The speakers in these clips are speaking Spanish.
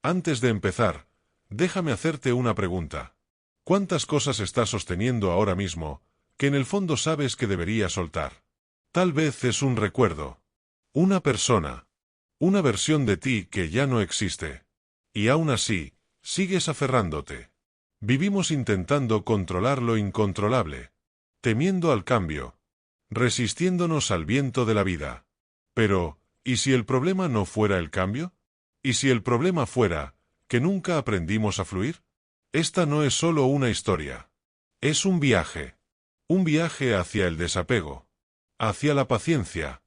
Antes de empezar, déjame hacerte una pregunta. ¿Cuántas cosas estás sosteniendo ahora mismo, que en el fondo sabes que deberías soltar? Tal vez es un recuerdo, una persona, una versión de ti que ya no existe. Y aún así, sigues aferrándote. Vivimos intentando controlar lo incontrolable, temiendo al cambio, resistiéndonos al viento de la vida. Pero, ¿y si el problema no fuera el cambio? ¿Y si el problema fuera que nunca aprendimos a fluir? Esta no es solo una historia. Es un viaje hacia el desapego, hacia la paciencia,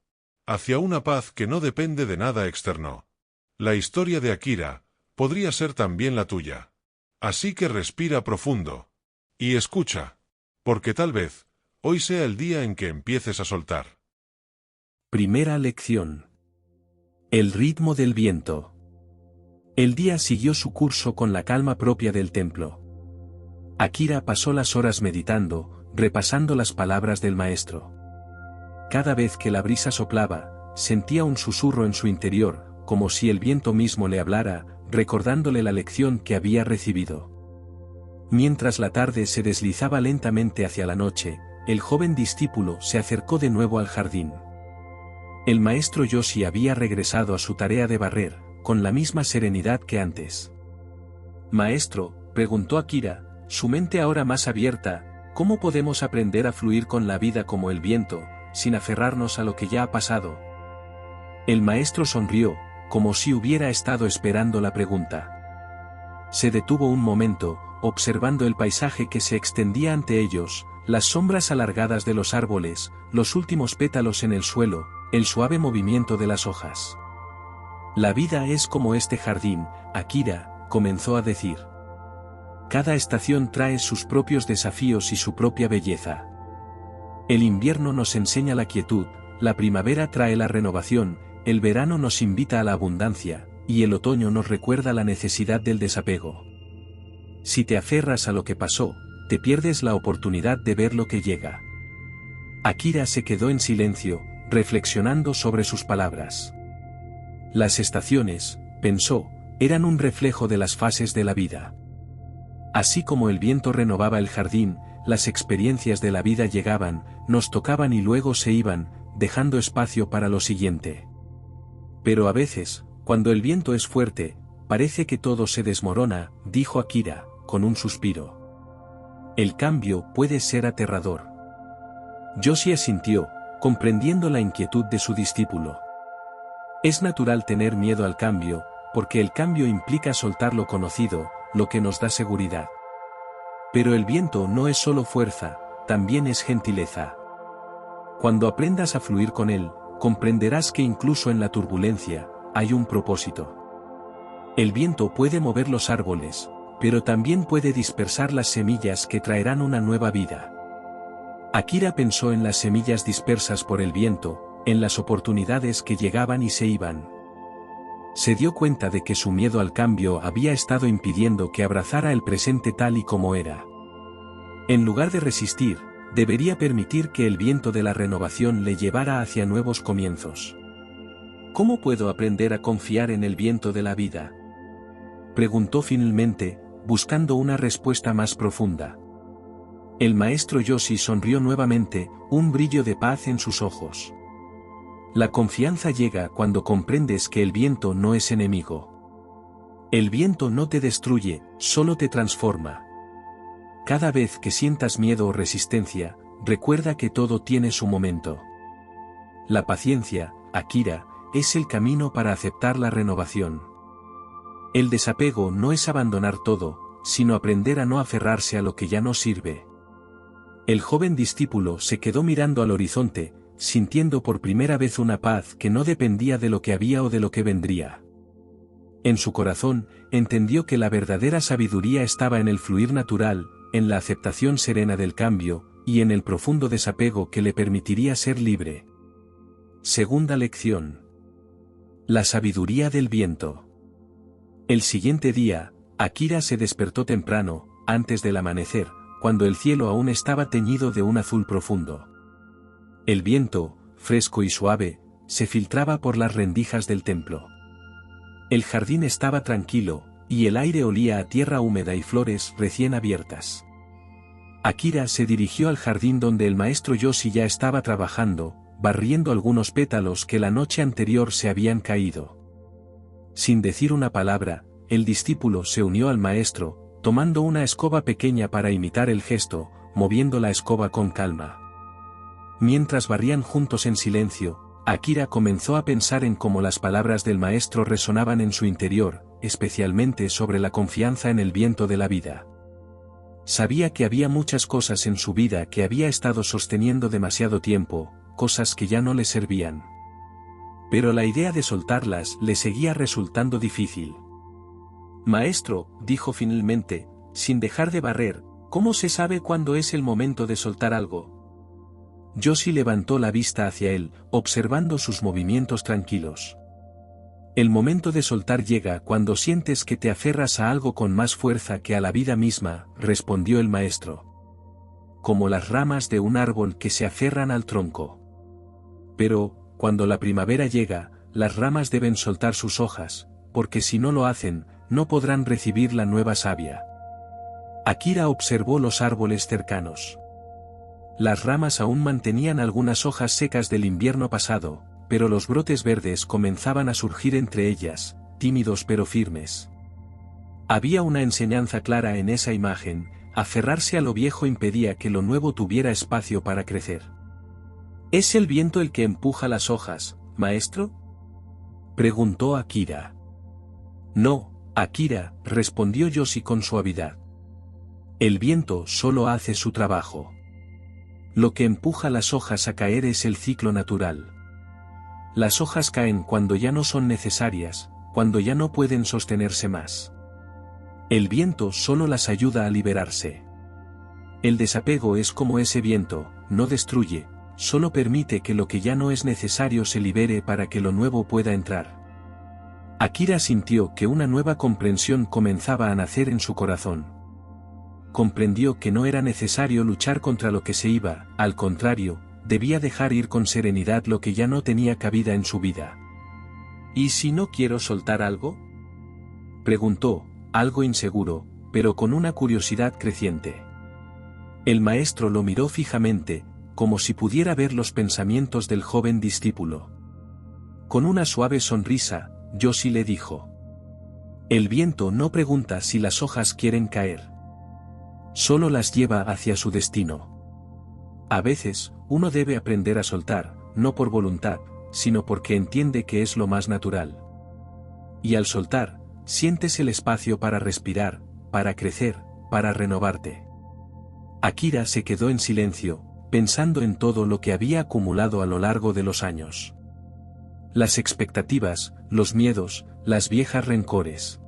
hacia una paz que no depende de nada externo. La historia de Akira podría ser también la tuya. Así que respira profundo y escucha, porque tal vez hoy sea el día en que empieces a soltar. Primera lección. El ritmo del viento. El día siguió su curso con la calma propia del templo. Akira pasó las horas meditando, repasando las palabras del maestro. Cada vez que la brisa soplaba, sentía un susurro en su interior, como si el viento mismo le hablara, recordándole la lección que había recibido. Mientras la tarde se deslizaba lentamente hacia la noche, el joven discípulo se acercó de nuevo al jardín. El maestro Yoshi había regresado a su tarea de barrer, con la misma serenidad que antes. «Maestro», preguntó Akira, su mente ahora más abierta, «¿cómo podemos aprender a fluir con la vida como el viento, sin aferrarnos a lo que ya ha pasado?» El maestro sonrió, como si hubiera estado esperando la pregunta. Se detuvo un momento, observando el paisaje que se extendía ante ellos, las sombras alargadas de los árboles, los últimos pétalos en el suelo, el suave movimiento de las hojas. «La vida es como este jardín», Akira comenzó a decir. «Cada estación trae sus propios desafíos y su propia belleza. El invierno nos enseña la quietud, la primavera trae la renovación, el verano nos invita a la abundancia, y el otoño nos recuerda la necesidad del desapego. Si te aferras a lo que pasó, te pierdes la oportunidad de ver lo que llega». Akira se quedó en silencio, reflexionando sobre sus palabras. Las estaciones, pensó, eran un reflejo de las fases de la vida. Así como el viento renovaba el jardín, las experiencias de la vida llegaban, nos tocaban y luego se iban, dejando espacio para lo siguiente. Pero a veces, cuando el viento es fuerte, parece que todo se desmorona, dijo Akira, con un suspiro. El cambio puede ser aterrador. Yoshi asintió, comprendiendo la inquietud de su discípulo. Es natural tener miedo al cambio, porque el cambio implica soltar lo conocido, lo que nos da seguridad. Pero el viento no es solo fuerza, también es gentileza. Cuando aprendas a fluir con él, comprenderás que incluso en la turbulencia, hay un propósito. El viento puede mover los árboles, pero también puede dispersar las semillas que traerán una nueva vida. Akira pensó en las semillas dispersas por el viento, en las oportunidades que llegaban y se iban. Se dio cuenta de que su miedo al cambio había estado impidiendo que abrazara el presente tal y como era. En lugar de resistir, debería permitir que el viento de la renovación le llevara hacia nuevos comienzos. ¿Cómo puedo aprender a confiar en el viento de la vida?, preguntó finalmente, buscando una respuesta más profunda. El maestro Yoshi sonrió nuevamente, un brillo de paz en sus ojos. La confianza llega cuando comprendes que el viento no es enemigo. El viento no te destruye, solo te transforma. Cada vez que sientas miedo o resistencia, recuerda que todo tiene su momento. La paciencia, Akira, es el camino para aceptar la renovación. El desapego no es abandonar todo, sino aprender a no aferrarse a lo que ya no sirve. El joven discípulo se quedó mirando al horizonte, sintiendo por primera vez una paz que no dependía de lo que había o de lo que vendría. En su corazón, entendió que la verdadera sabiduría estaba en el fluir natural, en la aceptación serena del cambio, y en el profundo desapego que le permitiría ser libre. Segunda lección. La sabiduría del viento. El siguiente día, Akira se despertó temprano, antes del amanecer, cuando el cielo aún estaba teñido de un azul profundo. El viento, fresco y suave, se filtraba por las rendijas del templo. El jardín estaba tranquilo, y el aire olía a tierra húmeda y flores recién abiertas. Akira se dirigió al jardín donde el maestro Yoshi ya estaba trabajando, barriendo algunos pétalos que la noche anterior se habían caído. Sin decir una palabra, el discípulo se unió al maestro, tomando una escoba pequeña para imitar el gesto, moviendo la escoba con calma. Mientras barrían juntos en silencio, Akira comenzó a pensar en cómo las palabras del maestro resonaban en su interior, especialmente sobre la confianza en el viento de la vida. Sabía que había muchas cosas en su vida que había estado sosteniendo demasiado tiempo, cosas que ya no le servían. Pero la idea de soltarlas le seguía resultando difícil. Maestro, dijo finalmente, sin dejar de barrer, ¿cómo se sabe cuándo es el momento de soltar algo? Yoshi levantó la vista hacia él, observando sus movimientos tranquilos. El momento de soltar llega cuando sientes que te aferras a algo con más fuerza que a la vida misma, respondió el maestro. Como las ramas de un árbol que se aferran al tronco. Pero, cuando la primavera llega, las ramas deben soltar sus hojas, porque si no lo hacen, no podrán recibir la nueva savia. Akira observó los árboles cercanos. Las ramas aún mantenían algunas hojas secas del invierno pasado, pero los brotes verdes comenzaban a surgir entre ellas, tímidos pero firmes. Había una enseñanza clara en esa imagen: aferrarse a lo viejo impedía que lo nuevo tuviera espacio para crecer. ¿Es el viento el que empuja las hojas, maestro?, preguntó Akira. No, Akira, respondió Yoshi con suavidad. El viento solo hace su trabajo. Lo que empuja las hojas a caer es el ciclo natural. Las hojas caen cuando ya no son necesarias, cuando ya no pueden sostenerse más. El viento solo las ayuda a liberarse. El desapego es como ese viento, no destruye, solo permite que lo que ya no es necesario se libere para que lo nuevo pueda entrar. Akira sintió que una nueva comprensión comenzaba a nacer en su corazón. Comprendió que no era necesario luchar contra lo que se iba, al contrario, debía dejar ir con serenidad lo que ya no tenía cabida en su vida. ¿Y si no quiero soltar algo?, preguntó, algo inseguro, pero con una curiosidad creciente. El maestro lo miró fijamente, como si pudiera ver los pensamientos del joven discípulo. Con una suave sonrisa, Yoshi le dijo: el viento no pregunta si las hojas quieren caer. Solo las lleva hacia su destino. A veces, uno debe aprender a soltar, no por voluntad, sino porque entiende que es lo más natural. Y al soltar, sientes el espacio para respirar, para crecer, para renovarte. Akira se quedó en silencio, pensando en todo lo que había acumulado a lo largo de los años. Las expectativas, los miedos, las viejas rencores.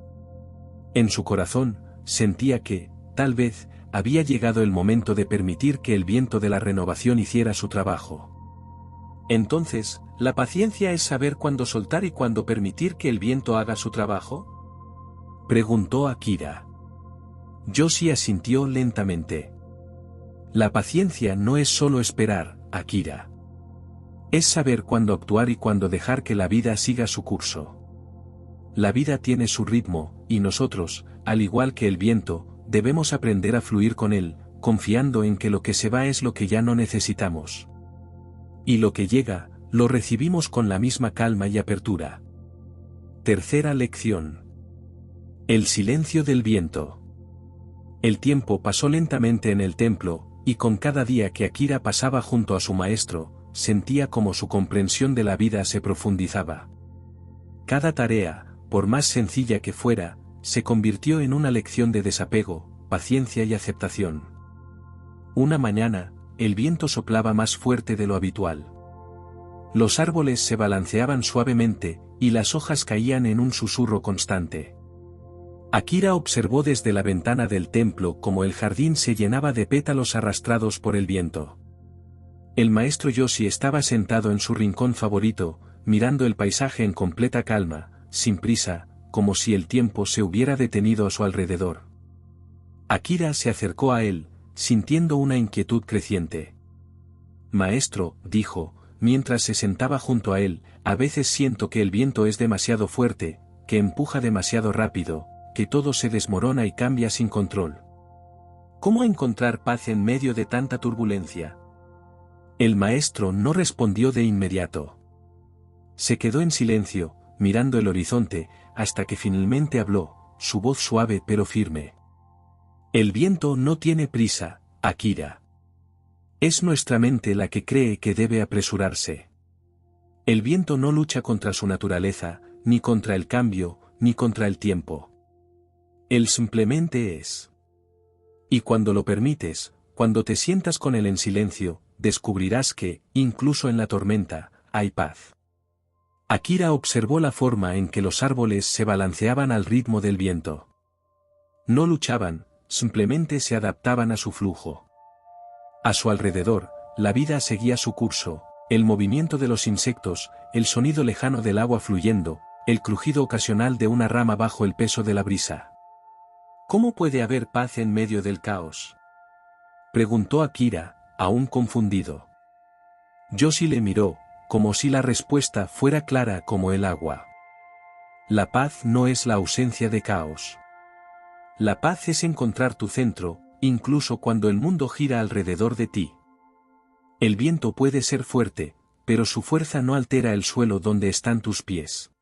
En su corazón, sentía que, tal vez, había llegado el momento de permitir que el viento de la renovación hiciera su trabajo. Entonces, ¿la paciencia es saber cuándo soltar y cuándo permitir que el viento haga su trabajo?, preguntó Akira. Yoshi asintió lentamente. La paciencia no es solo esperar, Akira. Es saber cuándo actuar y cuándo dejar que la vida siga su curso. La vida tiene su ritmo, y nosotros, al igual que el viento, debemos aprender a fluir con él, confiando en que lo que se va es lo que ya no necesitamos. Y lo que llega, lo recibimos con la misma calma y apertura. Tercera lección. El silencio del viento. El tiempo pasó lentamente en el templo, y con cada día que Akira pasaba junto a su maestro, sentía como su comprensión de la vida se profundizaba. Cada tarea, por más sencilla que fuera, se convirtió en una lección de desapego, paciencia y aceptación. Una mañana, el viento soplaba más fuerte de lo habitual. Los árboles se balanceaban suavemente, y las hojas caían en un susurro constante. Akira observó desde la ventana del templo cómo el jardín se llenaba de pétalos arrastrados por el viento. El maestro Yoshi estaba sentado en su rincón favorito, mirando el paisaje en completa calma, sin prisa, como si el tiempo se hubiera detenido a su alrededor. Akira se acercó a él, sintiendo una inquietud creciente. Maestro, dijo, mientras se sentaba junto a él, a veces siento que el viento es demasiado fuerte, que empuja demasiado rápido, que todo se desmorona y cambia sin control. ¿Cómo encontrar paz en medio de tanta turbulencia? El maestro no respondió de inmediato. Se quedó en silencio, mirando el horizonte, hasta que finalmente habló, su voz suave pero firme. El viento no tiene prisa, Akira. Es nuestra mente la que cree que debe apresurarse. El viento no lucha contra su naturaleza, ni contra el cambio, ni contra el tiempo. Él simplemente es. Y cuando lo permites, cuando te sientas con él en silencio, descubrirás que, incluso en la tormenta, hay paz. Akira observó la forma en que los árboles se balanceaban al ritmo del viento. No luchaban, simplemente se adaptaban a su flujo. A su alrededor, la vida seguía su curso, el movimiento de los insectos, el sonido lejano del agua fluyendo, el crujido ocasional de una rama bajo el peso de la brisa. ¿Cómo puede haber paz en medio del caos?, preguntó Akira, aún confundido. Yoshi le miró, como si la respuesta fuera clara como el agua. La paz no es la ausencia de caos. La paz es encontrar tu centro, incluso cuando el mundo gira alrededor de ti. El viento puede ser fuerte, pero su fuerza no altera el suelo donde están tus pies.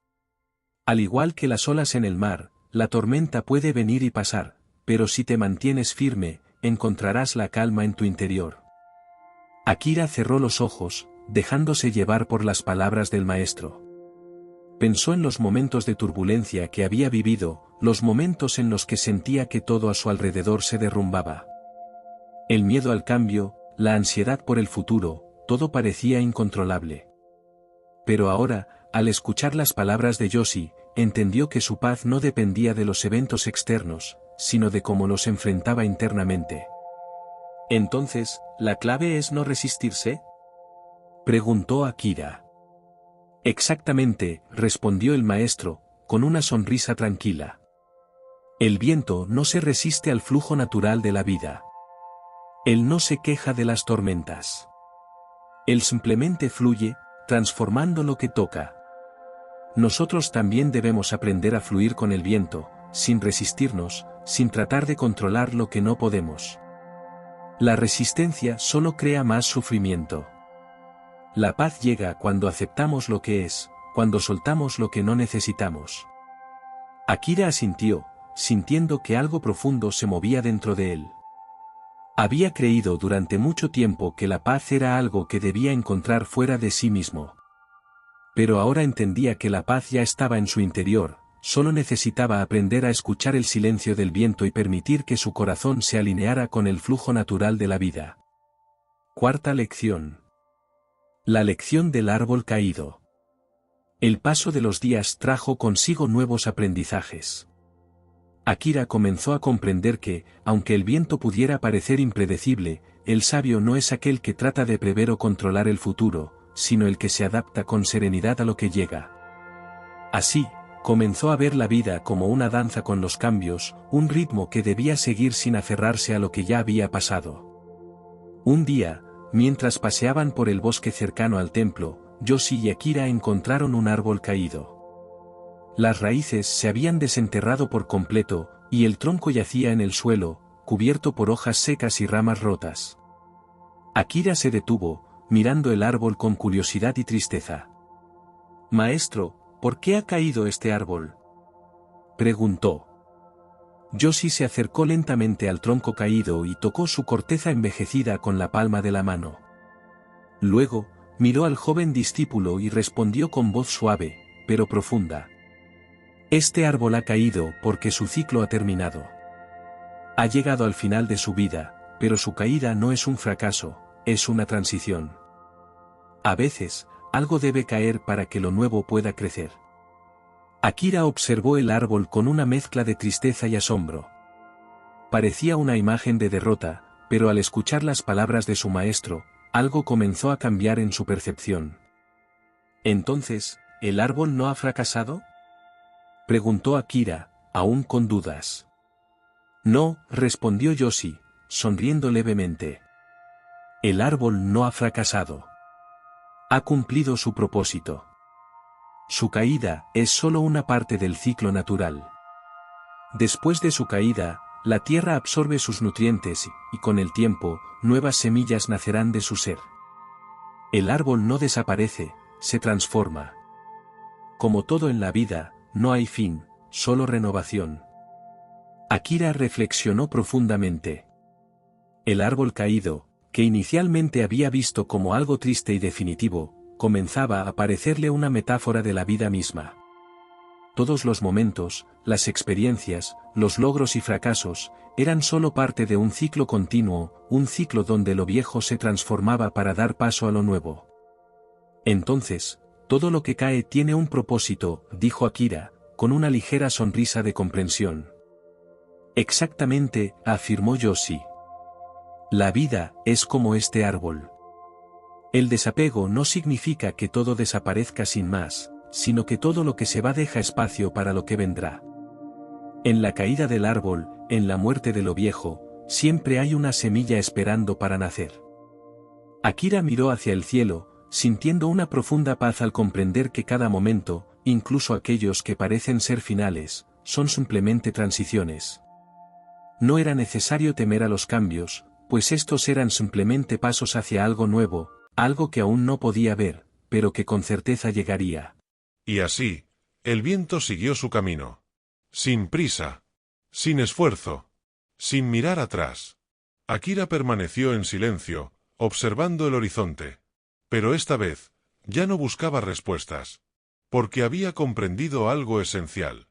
Al igual que las olas en el mar, la tormenta puede venir y pasar, pero si te mantienes firme, encontrarás la calma en tu interior. Akira cerró los ojos, dejándose llevar por las palabras del maestro. Pensó en los momentos de turbulencia que había vivido, los momentos en los que sentía que todo a su alrededor se derrumbaba. El miedo al cambio, la ansiedad por el futuro, todo parecía incontrolable. Pero ahora, al escuchar las palabras de Yoshi, entendió que su paz no dependía de los eventos externos, sino de cómo los enfrentaba internamente. Entonces, ¿la clave es no resistirse?, preguntó Akira. Exactamente, respondió el maestro, con una sonrisa tranquila. El viento no se resiste al flujo natural de la vida. Él no se queja de las tormentas. Él simplemente fluye, transformando lo que toca. Nosotros también debemos aprender a fluir con el viento, sin resistirnos, sin tratar de controlar lo que no podemos. La resistencia solo crea más sufrimiento. La paz llega cuando aceptamos lo que es, cuando soltamos lo que no necesitamos. Akira asintió, sintiendo que algo profundo se movía dentro de él. Había creído durante mucho tiempo que la paz era algo que debía encontrar fuera de sí mismo. Pero ahora entendía que la paz ya estaba en su interior, solo necesitaba aprender a escuchar el silencio del viento y permitir que su corazón se alineara con el flujo natural de la vida. Cuarta lección. La lección del árbol caído. El paso de los días trajo consigo nuevos aprendizajes. Akira comenzó a comprender que, aunque el viento pudiera parecer impredecible, el sabio no es aquel que trata de prever o controlar el futuro, sino el que se adapta con serenidad a lo que llega. Así, comenzó a ver la vida como una danza con los cambios, un ritmo que debía seguir sin aferrarse a lo que ya había pasado. Un día, mientras paseaban por el bosque cercano al templo, Yoshi y Akira encontraron un árbol caído. Las raíces se habían desenterrado por completo, y el tronco yacía en el suelo, cubierto por hojas secas y ramas rotas. Akira se detuvo, mirando el árbol con curiosidad y tristeza. «Maestro, ¿por qué ha caído este árbol?», preguntó. Yoshi se acercó lentamente al tronco caído y tocó su corteza envejecida con la palma de la mano. Luego, miró al joven discípulo y respondió con voz suave, pero profunda. «Este árbol ha caído porque su ciclo ha terminado. Ha llegado al final de su vida, pero su caída no es un fracaso, es una transición. A veces, algo debe caer para que lo nuevo pueda crecer». Akira observó el árbol con una mezcla de tristeza y asombro. Parecía una imagen de derrota, pero al escuchar las palabras de su maestro, algo comenzó a cambiar en su percepción. «Entonces, ¿el árbol no ha fracasado?», preguntó Akira, aún con dudas. «No», respondió Yoshi, sonriendo levemente. «El árbol no ha fracasado. Ha cumplido su propósito. Su caída es solo una parte del ciclo natural. Después de su caída, la tierra absorbe sus nutrientes y con el tiempo, nuevas semillas nacerán de su ser. El árbol no desaparece, se transforma. Como todo en la vida, no hay fin, solo renovación. Akira reflexionó profundamente. El árbol caído, que inicialmente había visto como algo triste y definitivo, comenzaba a parecerle una metáfora de la vida misma. Todos los momentos, las experiencias, los logros y fracasos, eran solo parte de un ciclo continuo, un ciclo donde lo viejo se transformaba para dar paso a lo nuevo. Entonces, todo lo que cae tiene un propósito, dijo Akira, con una ligera sonrisa de comprensión. Exactamente, afirmó Yoshi. La vida es como este árbol. El desapego no significa que todo desaparezca sin más, sino que todo lo que se va deja espacio para lo que vendrá. En la caída del árbol, en la muerte de lo viejo, siempre hay una semilla esperando para nacer. Akira miró hacia el cielo, sintiendo una profunda paz al comprender que cada momento, incluso aquellos que parecen ser finales, son simplemente transiciones. No era necesario temer a los cambios, pues estos eran simplemente pasos hacia algo nuevo, algo que aún no podía ver, pero que con certeza llegaría. Y así, el viento siguió su camino. Sin prisa. Sin esfuerzo. Sin mirar atrás. Akira permaneció en silencio, observando el horizonte. Pero esta vez, ya no buscaba respuestas. Porque había comprendido algo esencial.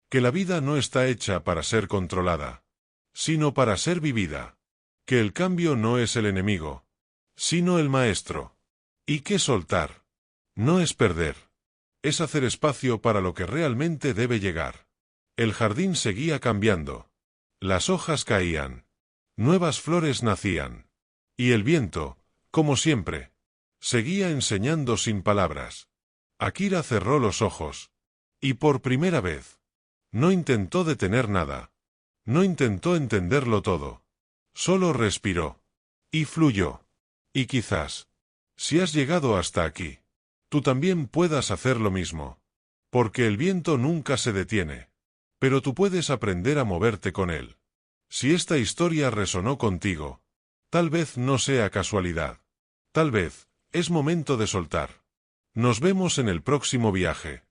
Que la vida no está hecha para ser controlada, sino para ser vivida. Que el cambio no es el enemigo, sino el maestro. Y que soltar no es perder. Es hacer espacio para lo que realmente debe llegar. El jardín seguía cambiando. Las hojas caían. Nuevas flores nacían. Y el viento, como siempre, seguía enseñando sin palabras. Akira cerró los ojos. Y por primera vez, no intentó detener nada. No intentó entenderlo todo. Solo respiró. Y fluyó. Y quizás, si has llegado hasta aquí, tú también puedas hacer lo mismo. Porque el viento nunca se detiene. Pero tú puedes aprender a moverte con él. Si esta historia resonó contigo, tal vez no sea casualidad. Tal vez, es momento de soltar. Nos vemos en el próximo viaje.